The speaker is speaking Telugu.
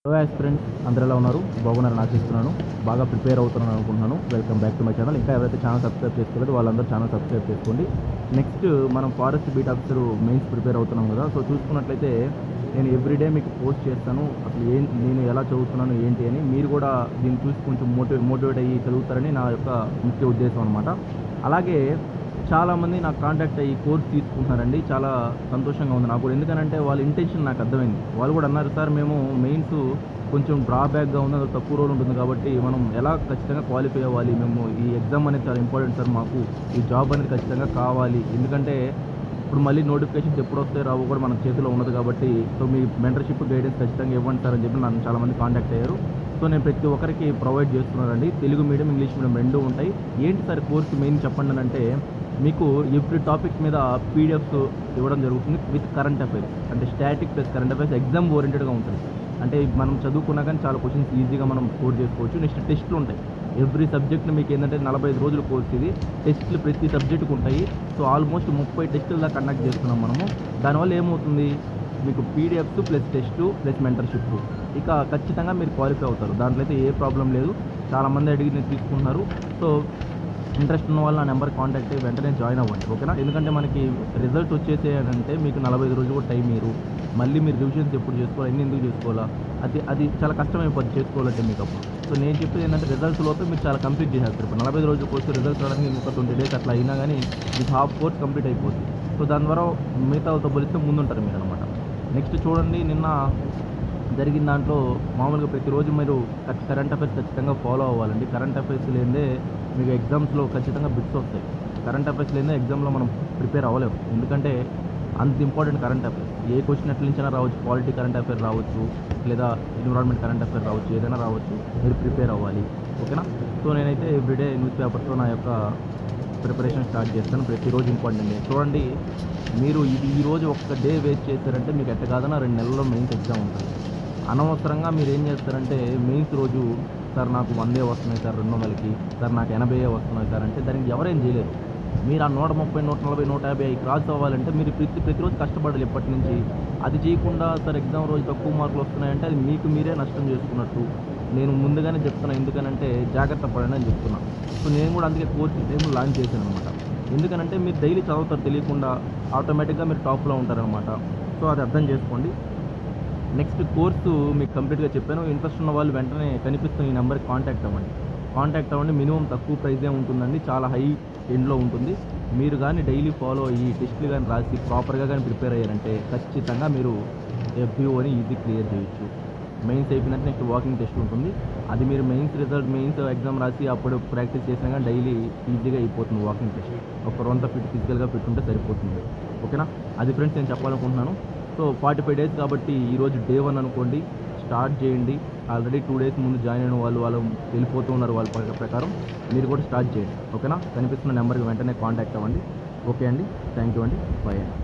హలో ఫ్రెండ్స్, అందరూ ఎలా ఉన్నారు? బాగున్నారని ఆశిస్తున్నాను. బాగా ప్రిపేర్ అవుతున్నాను అనుకుంటున్నాను. Welcome back to my channel. ఇంకా ఎవరైతే ఛానల్ సబ్స్క్రైబ్ చేసుకోలేదు వాళ్ళందరూ ఛానల్ సబ్స్క్రైబ్ చేసుకోండి. నెక్స్ట్ మనం forest beat officer mains prepare అవుతున్నాం కదా. సో చూసుకున్నట్లయితే నేను ఎవ్రీడే మీకు పోస్ట్ చేస్తాను. అసలు నేను ఎలా చదువుతున్నాను ఏంటి అని. మీరు కూడా దీన్ని చూసి కొంచెం మోటివేట్ అయ్యి చదువుతారని నా యొక్క ముఖ్య ఉద్దేశం అనమాట. అలాగే చాలామంది నాకు కాంటాక్ట్ అయ్యి కోర్స్ తీసుకుంటున్నారండి. చాలా సంతోషంగా ఉంది నాకు కూడా. ఎందుకనంటే వాళ్ళ ఇంటెన్షన్ నాకు అర్థమైంది. వాళ్ళు కూడా అన్నారు, సార్ మేము మెయిన్స్ కొంచెం డ్రాబ్యాక్గా ఉంది, అది తక్కువ రోజులు ఉంటుంది కాబట్టి మనం ఎలా ఖచ్చితంగా క్వాలిఫై అవ్వాలి, మేము ఈ ఎగ్జామ్ అనేది చాలా ఇంపార్టెంట్ సార్, మాకు ఈ జాబ్ అనేది ఖచ్చితంగా కావాలి. ఎందుకంటే ఇప్పుడు మళ్ళీ నోటిఫికేషన్స్ ఎప్పుడు వస్తాయి రావు కూడా మన చేతిలో ఉన్నది కాబట్టి, సో మీ మెంటర్షిప్ గైడెన్స్ ఖచ్చితంగా ఇవ్వండి సార్ అని చెప్పి నన్ను చాలామంది కాంటాక్ట్ అయ్యారు. సో నేను ప్రతి ఒక్కరికి ప్రొవైడ్ చేస్తున్నానండి. తెలుగు మీడియం, ఇంగ్లీష్ మీడియం రెండూ ఉంటాయి. ఏంటి సార్ కోర్సు మెయిన్ చెప్పండి అని అంటే, మీకు ఎవ్రీ టాపిక్ మీద పీడిఎఫ్స్ ఇవ్వడం జరుగుతుంది విత్ కరెంట్ అఫైర్స్. అంటే static plus current affairs exam ఓరియంటెడ్గా ఉంటుంది. అంటే మనం చదువుకున్నా కానీ చాలా క్వశ్చన్స్ ఈజీగా మనం స్కోర్ చేసుకోవచ్చు. నెక్స్ట్ టెస్ట్లు ఉంటాయి. ఎవ్రీ సబ్జెక్ట్ మీకు ఏంటంటే 45 రోజుల కోర్స్ ఇది. టెస్ట్లు ప్రతి సబ్జెక్టుకు ఉంటాయి. సో ఆల్మోస్ట్ 30 టెస్టులు దాకా కండక్ట్ చేస్తున్నాం మనము. దానివల్ల ఏమవుతుంది, మీకు PDFs plus test plus mentorship, ఇక ఖచ్చితంగా మీరు క్వాలిఫై అవుతారు. దాంట్లో అయితే ఏ ప్రాబ్లం లేదు. చాలామంది అడిగి నేను తీసుకుంటున్నారు. సో ఇంట్రెస్ట్ ఉన్న వాళ్ళు నా నెంబర్ కాంటాక్ట్ అయ్యి వెంటనే జాయిన్ అవ్వండి, ఓకేనా? ఎందుకంటే మనకి రిజల్ట్ వచ్చేసేయాలంటే మీకు 45 రోజులు కూడా టైం మీరు మళ్ళీ మీరు రివిజన్స్ ఎప్పుడు చేసుకోవాలి, ఎన్ని ఎందుకు చేసుకోవాలా, అది చాలా కష్టమైపోద్ది చేసుకోవాలంటే మీకు అప్పుడు. సో నేను చెప్పేది ఏంటంటే రిజల్ట్స్ లోపల మీరు చాలా కంప్లీట్ చేసేస్తారు. ఇప్పుడు 45 రోజుల కోర్సు రిజల్ట్స్ రావడానికి ఇంకొక 20 డేస్ అట్లా అయినా కానీ మీకు హాఫ్ కోర్స్ కంప్లీట్ అయిపోతుంది. సో దాని ద్వారా మిగతా వాళ్ళతో పోలిస్తే ముందుంటారు మీరు అనమాట. నెక్స్ట్ చూడండి, నిన్న జరిగిన దాంట్లో మామూలుగా ప్రతిరోజు మీరు కరెంట్ అఫైర్స్ ఖచ్చితంగా ఫాలో అవ్వాలండి. కరెంట్ అఫైర్స్ లేదే మీకు ఎగ్జామ్స్లో ఖచ్చితంగా బిట్స్ వస్తాయి. కరెంట్ అఫైర్స్ లేదే ఎగ్జామ్లో మనం ప్రిపేర్ అవ్వలేము. ఎందుకంటే అంత ఇంపార్టెంట్ కరెంట్ అఫైర్స్. ఏ క్వశ్చన్ ఎట్ల నుంచైనా రావచ్చు. పాలిటీ కరెంట్ అఫైర్ రావచ్చు, లేదా ఎన్విరాన్మెంట్ కరెంట్ అఫైర్ రావచ్చు, ఏదైనా రావచ్చు. మీరు ప్రిపేర్ అవ్వాలి, ఓకేనా? సో నేనైతే ఎవ్రీడే న్యూస్ పేపర్తో నా యొక్క ప్రిపరేషన్ స్టార్ట్ చేస్తాను. ప్రతిరోజు ఇంపార్టెంట్. చూడండి, మీరు ఈరోజు ఒక్క డే వేస్ట్ చేశారంటే మీకు ఎట్ట కాదన్నా 2 నెలల్లో మెయిన్స్ ఎగ్జామ్ ఉంటుంది. అనవసరంగా మీరు ఏం చేస్తారంటే మెయిన్స్ రోజు, సార్ నాకు 100 వస్తున్నాయి సార్ 200కి, సార్ నాకు 80 వస్తున్నాయి సార్ అంటే దానికి ఎవరేం చేయలేరు. మీరు ఆ 130, 140, 150 క్రాస్ అవ్వాలంటే మీరు ప్రతిరోజు కష్టపడాలి ఇప్పటి నుంచి. అది చేయకుండా సార్ ఎగ్జామ్ రోజు తక్కువ మార్కులు వస్తున్నాయంటే అది మీకు మీరే నష్టం చేసుకున్నట్టు. నేను ముందుగానే చెప్తున్నా, ఎందుకనంటే జాగ్రత్త పడండి అని చెప్తున్నా. సో నేను కూడా అందుకే కోర్స్ టైం లాంచ్ చేశాను అనమాట. ఎందుకనంటే మీరు డైలీ చదువుతారు, తెలియకుండా ఆటోమేటిక్గా మీరు టాప్లో ఉంటారనమాట. సో అది అర్థం చేసుకోండి. నెక్స్ట్ కోర్సు మీకు కంప్లీట్గా చెప్పాను. ఇంట్రెస్ట్ ఉన్న వాళ్ళు వెంటనే కనిపిస్తున్న ఈ నెంబర్కి కాంటాక్ట్ అవ్వండి. మినిమం తక్కువ ప్రైజే ఉంటుందండి, చాలా హై ఎండ్లో ఉంటుంది. మీరు కానీ డైలీ ఫాలో అయ్యి టెస్ట్లు కానీ రాసి ప్రాపర్గా కానీ ప్రిపేర్ అయ్యారంటే ఖచ్చితంగా మీరు ఎఫ్బీఓని ఈజీ క్లియర్ చేయొచ్చు. మెయిన్స్ అయిపోయినట్టు నెక్స్ట్ వాకింగ్ టెస్ట్ ఉంటుంది. అది మీరు మెయిన్స్ ఎగ్జామ్ రాసి అప్పుడు ప్రాక్టీస్ చేసినా కానీ డైలీ ఈజీగా అయిపోతుంది వాకింగ్ టెస్ట్. ఒక రోజంతా ఫిజికల్గా ఫిట్ ఉంటే సరిపోతుంది, ఓకేనా? అది ఫ్రెండ్స్ నేను చెప్పాలనుకుంటున్నాను. సో 45 డేస్ కాబట్టి ఈరోజు డే 1 అనుకోండి, స్టార్ట్ చేయండి. ఆల్రెడీ 2 డేస్ ముందు జాయిన్ అయిన వాళ్ళు వెళ్ళిపోతూ ఉన్నారు. వాళ్ళ ప్రకారం మీరు కూడా స్టార్ట్ చేయండి, ఓకేనా? కనిపిస్తున్న నెంబర్కి వెంటనే కాంటాక్ట్ అవ్వండి. ఓకే అండి, థ్యాంక్ యూ అండి, బై అండి.